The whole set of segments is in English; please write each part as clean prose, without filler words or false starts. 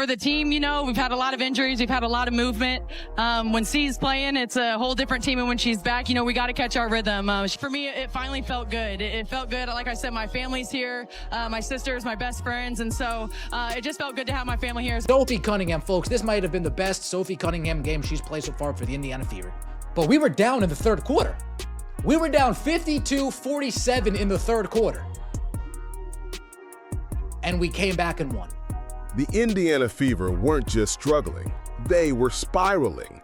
For the team, you know, we've had a lot of injuries. We've had a lot of movement. When C's playing, it's a whole different team. And when she's back, you know, we got to catch our rhythm. For me, it finally felt good. It felt good. Like I said, my family's here. My sisters, my best friends. And so it just felt good to have my family here. Sophie Cunningham, folks, this might have been the best Sophie Cunningham game she's played so far for the Indiana Fever. But we were down in the third quarter. We were down 52-47 in the third quarter. And we came back and won. The Indiana Fever weren't just struggling, they were spiraling.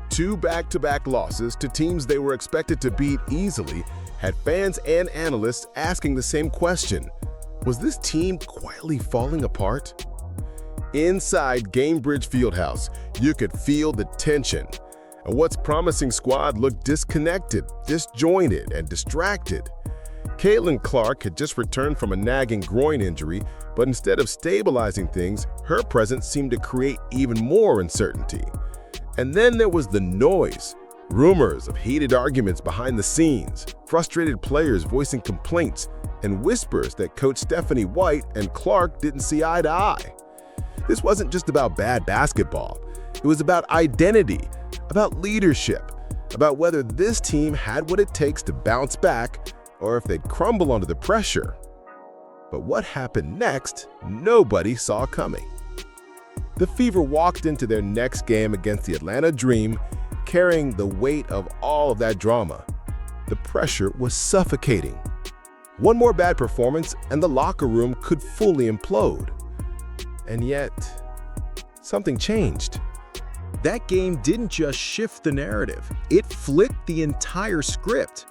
2 back-to-back losses to teams they were expected to beat easily had fans and analysts asking the same question: was this team quietly falling apart? Inside Gainbridge Fieldhouse, you could feel the tension. A once promising squad looked disconnected, disjointed, and distracted. Caitlin Clark had just returned from a nagging groin injury, but instead of stabilizing things, her presence seemed to create even more uncertainty. And then there was the noise. Rumors of heated arguments behind the scenes, frustrated players voicing complaints, and whispers that Coach Stephanie White and Clark didn't see eye to eye. This wasn't just about bad basketball. It was about identity, about leadership, about whether this team had what it takes to bounce back or if they'd crumble under the pressure. But what happened next, nobody saw coming. The Fever walked into their next game against the Atlanta Dream, carrying the weight of all of that drama. The pressure was suffocating. One more bad performance and the locker room could fully implode. And yet, something changed. That game didn't just shift the narrative, it flipped the entire script.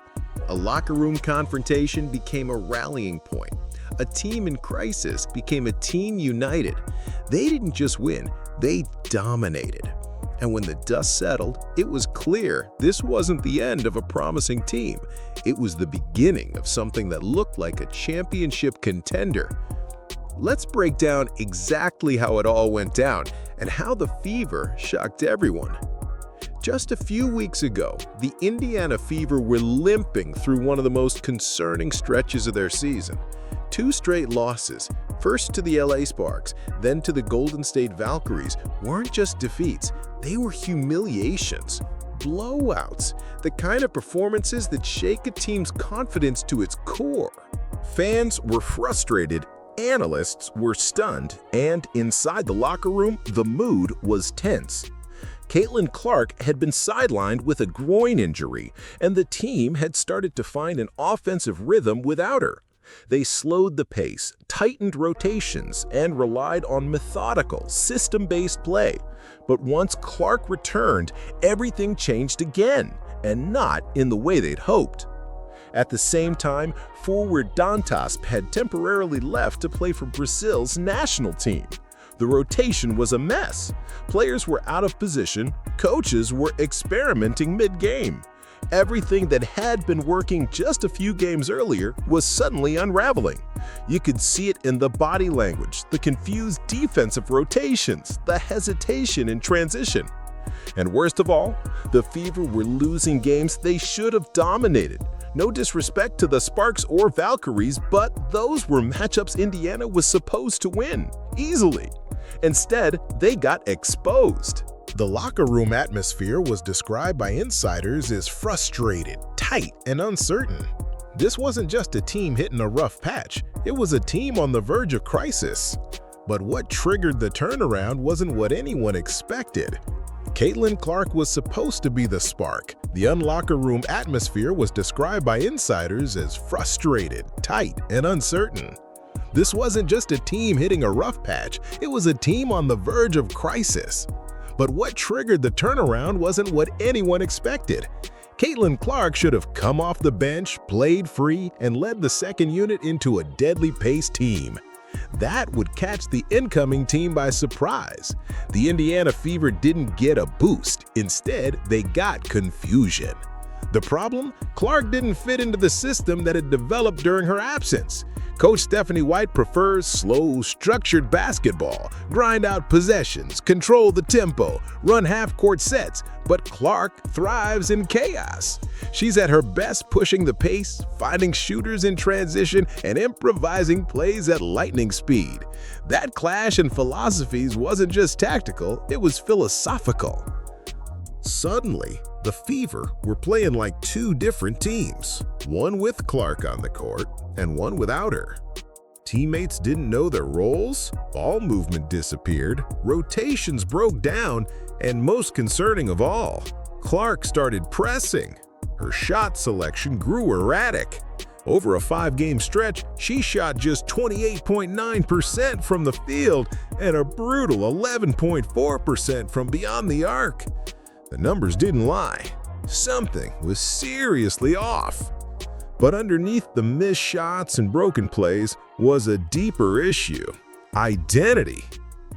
A locker room confrontation became a rallying point. A team in crisis became a team united. They didn't just win, they dominated. And when the dust settled, it was clear this wasn't the end of a promising team. It was the beginning of something that looked like a championship contender. Let's break down exactly how it all went down and how the Fever shocked everyone. Just a few weeks ago, the Indiana Fever were limping through one of the most concerning stretches of their season. 2 straight losses, first to the LA Sparks, then to the Golden State Valkyries, weren't just defeats, they were humiliations, blowouts, the kind of performances that shake a team's confidence to its core. Fans were frustrated, analysts were stunned, and inside the locker room, the mood was tense. Caitlin Clark had been sidelined with a groin injury, and the team had started to find an offensive rhythm without her. They slowed the pace, tightened rotations, and relied on methodical, system-based play. But once Clark returned, everything changed again, and not in the way they'd hoped. At the same time, forward Dantas had temporarily left to play for Brazil's national team. The rotation was a mess. Players were out of position, coaches were experimenting mid-game. Everything that had been working just a few games earlier was suddenly unraveling. You could see it in the body language, the confused defensive rotations, the hesitation in transition. And worst of all, the Fever were losing games they should have dominated. No disrespect to the Sparks or Valkyries, but those were matchups Indiana was supposed to win, easily. Instead, they got exposed. The locker room atmosphere was described by insiders as frustrated, tight, and uncertain. This wasn't just a team hitting a rough patch, it was a team on the verge of crisis. But what triggered the turnaround wasn't what anyone expected. Caitlin Clark was supposed to be the spark. The unlocker room atmosphere was described by insiders as frustrated, tight, and uncertain. This wasn't just a team hitting a rough patch, it was a team on the verge of crisis. But what triggered the turnaround wasn't what anyone expected. Caitlin Clark should have come off the bench, played free, and led the second unit into a deadly pace team. That would catch the incoming team by surprise. The Indiana Fever didn't get a boost. Instead, they got confusion. The problem? Clark didn't fit into the system that had developed during her absence. Coach Stephanie White prefers slow, structured basketball, grind out possessions, control the tempo, run half-court sets, but Clark thrives in chaos. She's at her best pushing the pace, finding shooters in transition, and improvising plays at lightning speed. That clash in philosophies wasn't just tactical, it was philosophical. Suddenly, the Fever were playing like two different teams, one with Clark on the court and one without her. Teammates didn't know their roles, ball movement disappeared, rotations broke down, and most concerning of all, Clark started pressing. Her shot selection grew erratic. Over a 5-game stretch, she shot just 28.9% from the field and a brutal 11.4% from beyond the arc. The numbers didn't lie. Something was seriously off. But underneath the missed shots and broken plays was a deeper issue: identity.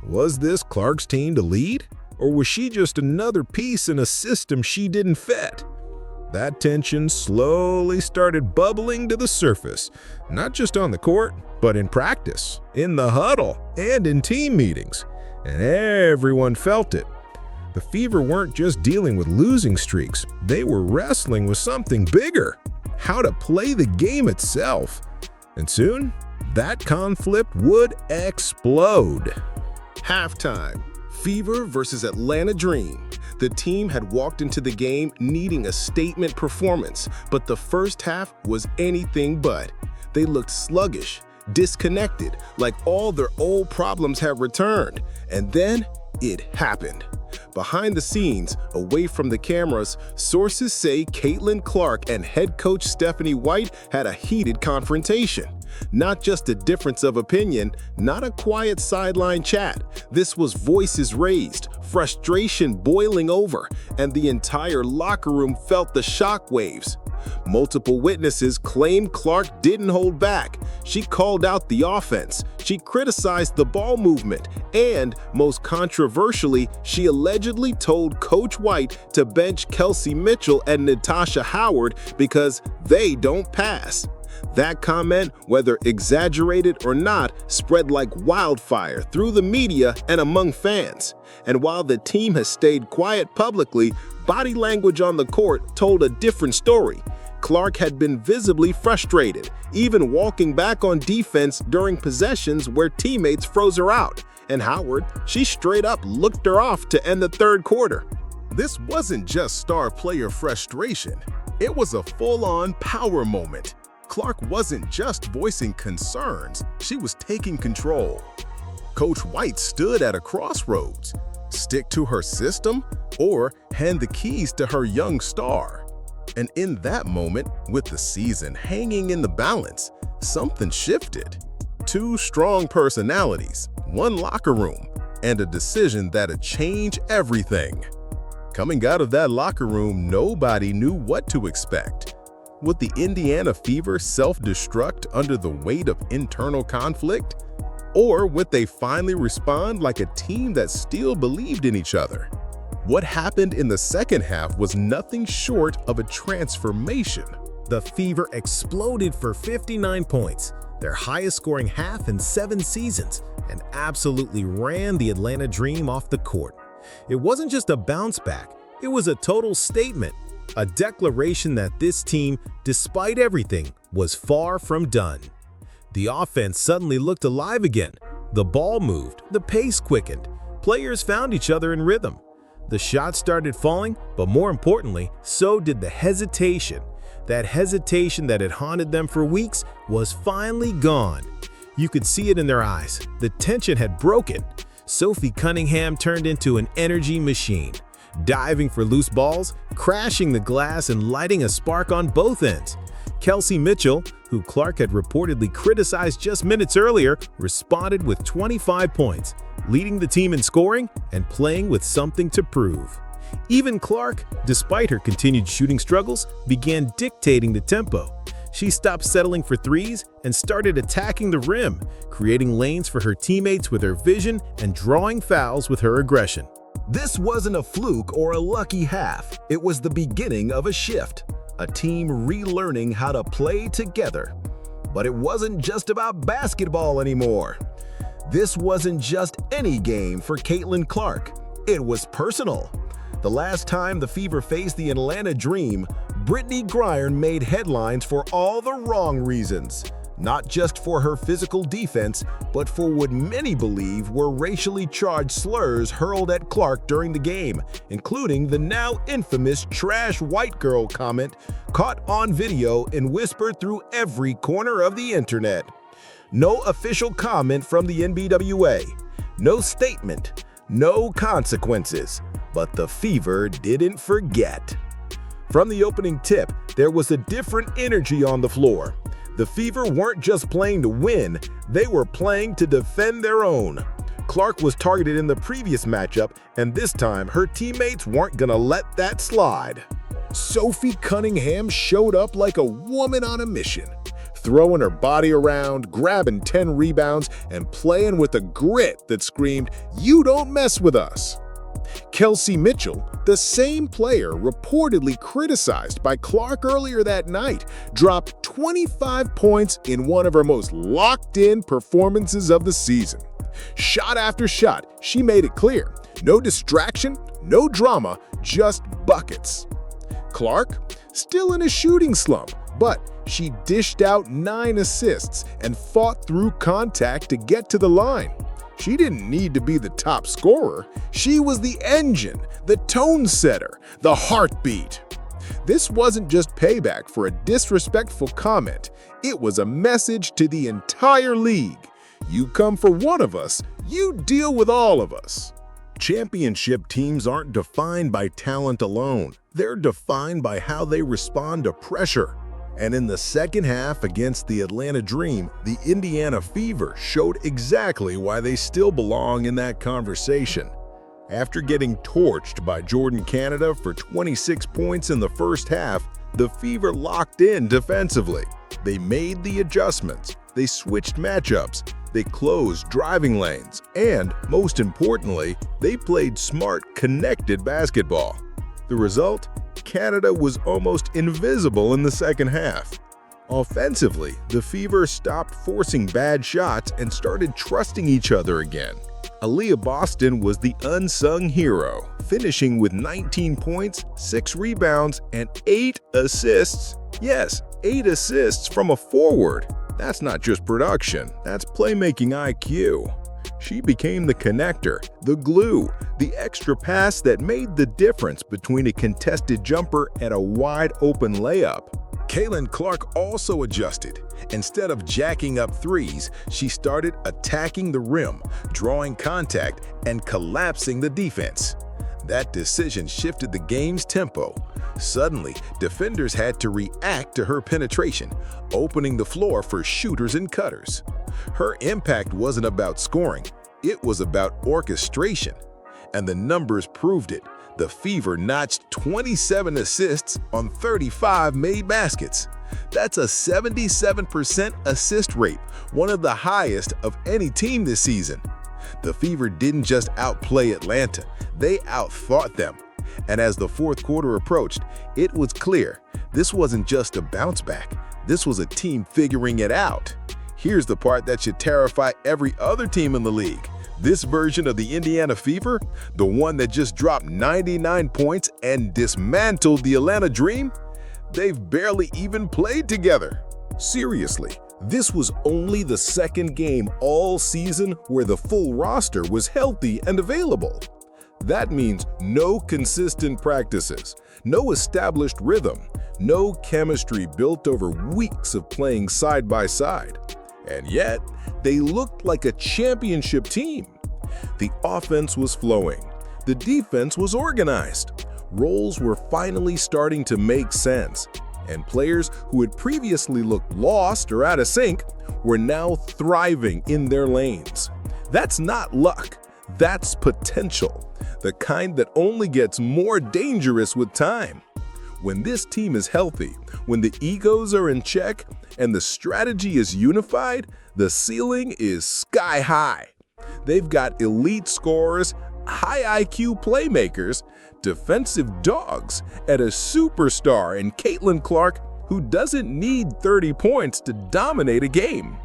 Was this Clark's team to lead, or was she just another piece in a system she didn't fit? That tension slowly started bubbling to the surface, not just on the court, but in practice, in the huddle, and in team meetings. And everyone felt it. The Fever weren't just dealing with losing streaks, they were wrestling with something bigger: how to play the game itself. And soon, that conflict would explode. Halftime, Fever versus Atlanta Dream. The team had walked into the game needing a statement performance, but the first half was anything but. They looked sluggish, disconnected, like all their old problems had returned. And then it happened. Behind the scenes, away from the cameras, sources say Caitlin Clark and head coach Stephanie White had a heated confrontation. Not just a difference of opinion, not a quiet sideline chat. This was voices raised, frustration boiling over, and the entire locker room felt the shockwaves. Multiple witnesses claimed Clark didn't hold back. She called out the offense. She criticized the ball movement. And, most controversially, she allegedly told Coach White to bench Kelsey Mitchell and Natasha Howard because they don't pass. That comment, whether exaggerated or not, spread like wildfire through the media and among fans. And while the team has stayed quiet publicly, body language on the court told a different story. Clark had been visibly frustrated, even walking back on defense during possessions where teammates froze her out. And Howard, she straight up looked her off to end the third quarter. This wasn't just star player frustration. It was a full-on power moment. Clark wasn't just voicing concerns, she was taking control. Coach White stood at a crossroads: stick to her system or hand the keys to her young star. And in that moment, with the season hanging in the balance, something shifted. Two strong personalities, one locker room, and a decision that'd change everything. Coming out of that locker room, nobody knew what to expect. Would the Indiana Fever self-destruct under the weight of internal conflict? Or would they finally respond like a team that still believed in each other? What happened in the second half was nothing short of a transformation. The Fever exploded for 59 points, their highest scoring half in 7 seasons, and absolutely ran the Atlanta Dream off the court. It wasn't just a bounce back, it was a total statement. A declaration that this team, despite everything, was far from done. The offense suddenly looked alive again. The ball moved, the pace quickened. Players found each other in rhythm. The shots started falling, but more importantly, so did the hesitation. That hesitation that had haunted them for weeks was finally gone. You could see it in their eyes. The tension had broken. Sophie Cunningham turned into an energy machine, diving for loose balls, crashing the glass, and lighting a spark on both ends. Kelsey Mitchell, who Clark had reportedly criticized just minutes earlier, responded with 25 points, leading the team in scoring and playing with something to prove. Even Clark, despite her continued shooting struggles, began dictating the tempo. She stopped settling for threes and started attacking the rim, creating lanes for her teammates with her vision and drawing fouls with her aggression. This wasn't a fluke or a lucky half. It was the beginning of a shift. a team relearning how to play together. But it wasn't just about basketball anymore. This wasn't just any game for Caitlin Clark. It was personal. The last time the Fever faced the Atlanta Dream, Brittney Griner made headlines for all the wrong reasons. Not just for her physical defense, but for what many believe were racially charged slurs hurled at Clark during the game, including the now infamous trash white girl comment caught on video and whispered through every corner of the internet. No official comment from the NBWA, no statement, no consequences, but the Fever didn't forget. From the opening tip, there was a different energy on the floor. The Fever weren't just playing to win, they were playing to defend their own. Clark was targeted in the previous matchup, and this time her teammates weren't gonna let that slide. Sophie Cunningham showed up like a woman on a mission, throwing her body around, grabbing 10 rebounds, and playing with a grit that screamed, "You don't mess with us." Kelsey Mitchell, the same player reportedly criticized by Clark earlier that night, dropped 25 points in one of her most locked-in performances of the season. Shot after shot, she made it clear. No distraction, no drama, just buckets. Clark, still in a shooting slump, but she dished out 9 assists and fought through contact to get to the line. She didn't need to be the top scorer. She was the engine, the tone setter, the heartbeat. This wasn't just payback for a disrespectful comment. It was a message to the entire league. You come for one of us, you deal with all of us. Championship teams aren't defined by talent alone. They're defined by how they respond to pressure. And in the second half against the Atlanta Dream, the Indiana Fever showed exactly why they still belong in that conversation. After getting torched by Jordan Canada for 26 points in the first half, the Fever locked in defensively. They made the adjustments, they switched matchups, they closed driving lanes, and, most importantly, they played smart, connected basketball. The result? Canada was almost invisible in the second half. Offensively, the Fever stopped forcing bad shots and started trusting each other again. Aaliyah Boston was the unsung hero, finishing with 19 points, 6 rebounds, and 8 assists. Yes, 8 assists from a forward. That's not just production, that's playmaking IQ. She became the connector, the glue, the extra pass that made the difference between a contested jumper and a wide-open layup. Caitlin Clark also adjusted. Instead of jacking up threes, she started attacking the rim, drawing contact, and collapsing the defense. That decision shifted the game's tempo. Suddenly, defenders had to react to her penetration, opening the floor for shooters and cutters. Her impact wasn't about scoring, it was about orchestration. And the numbers proved it. The Fever notched 27 assists on 35 made baskets. That's a 77% assist rate, one of the highest of any team this season. The Fever didn't just outplay Atlanta, they outthought them. And as the fourth quarter approached, it was clear this wasn't just a bounce back, this was a team figuring it out. Here's the part that should terrify every other team in the league. This version of the Indiana Fever, the one that just dropped 99 points and dismantled the Atlanta Dream, they've barely even played together. Seriously, this was only the second game all season where the full roster was healthy and available. That means no consistent practices, no established rhythm, no chemistry built over weeks of playing side by side. And yet, they looked like a championship team. The offense was flowing. The defense was organized. Roles were finally starting to make sense. And players who had previously looked lost or out of sync were now thriving in their lanes. That's not luck. That's potential. The kind that only gets more dangerous with time. When this team is healthy, when the egos are in check, and the strategy is unified, the ceiling is sky high. They've got elite scorers, high IQ playmakers, defensive dogs, and a superstar in Caitlin Clark who doesn't need 30 points to dominate a game.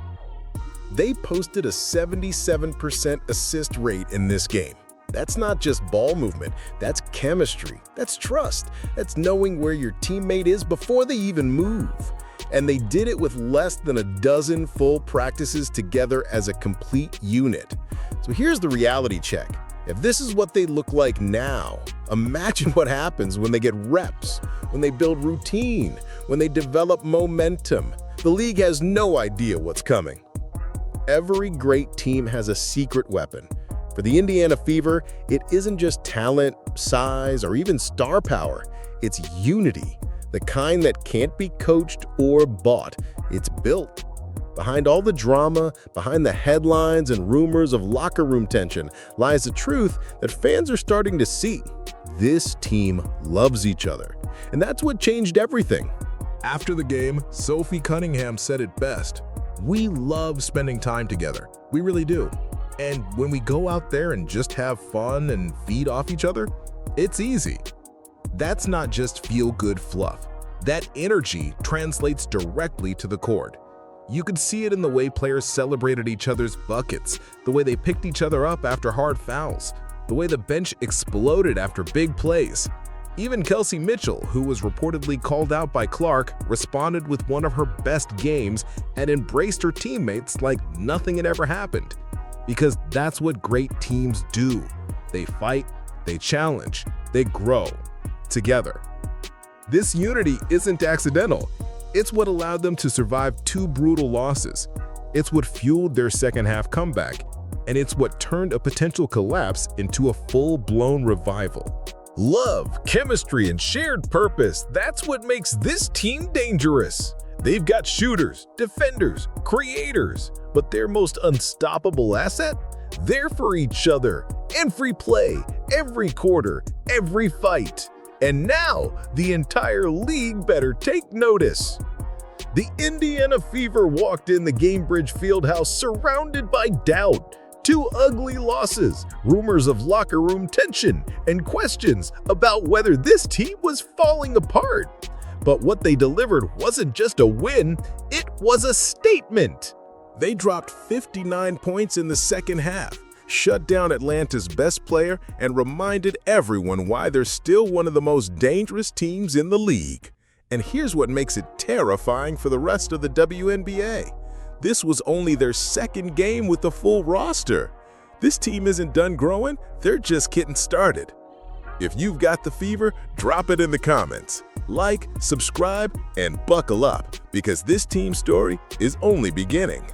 They posted a 77% assist rate in this game. That's not just ball movement, that's chemistry, that's trust, that's knowing where your teammate is before they even move. And they did it with less than a dozen full practices together as a complete unit. So here's the reality check. If this is what they look like now, imagine what happens when they get reps, when they build routine, when they develop momentum. The league has no idea what's coming. Every great team has a secret weapon. For the Indiana Fever, it isn't just talent, size, or even star power. It's unity, the kind that can't be coached or bought. It's built. Behind all the drama, behind the headlines and rumors of locker room tension, lies the truth that fans are starting to see. This team loves each other, and that's what changed everything. After the game, Sophie Cunningham said it best. "We love spending time together. We really do. And when we go out there and just have fun and feed off each other, it's easy." That's not just feel-good fluff. That energy translates directly to the court. You could see it in the way players celebrated each other's buckets, the way they picked each other up after hard fouls, the way the bench exploded after big plays. Even Kelsey Mitchell, who was reportedly called out by Clark, responded with one of her best games and embraced her teammates like nothing had ever happened. Because that's what great teams do. They fight, they challenge, they grow together. This unity isn't accidental. It's what allowed them to survive 2 brutal losses. It's what fueled their second-half comeback, and it's what turned a potential collapse into a full-blown revival. Love, chemistry, and shared purpose, that's what makes this team dangerous. They've got shooters, defenders, creators, but their most unstoppable asset? They're for each other, every play, every quarter, every fight. And now, the entire league better take notice. The Indiana Fever walked in the Gainbridge Fieldhouse surrounded by doubt. 2 ugly losses, rumors of locker room tension, and questions about whether this team was falling apart. But what they delivered wasn't just a win, it was a statement. They dropped 59 points in the second half, shut down Atlanta's best player, and reminded everyone why they're still one of the most dangerous teams in the league. And here's what makes it terrifying for the rest of the WNBA. This was only their second game with the full roster. This team isn't done growing, they're just getting started. If you've got the fever, drop it in the comments. Like, subscribe, and buckle up, because this team story is only beginning.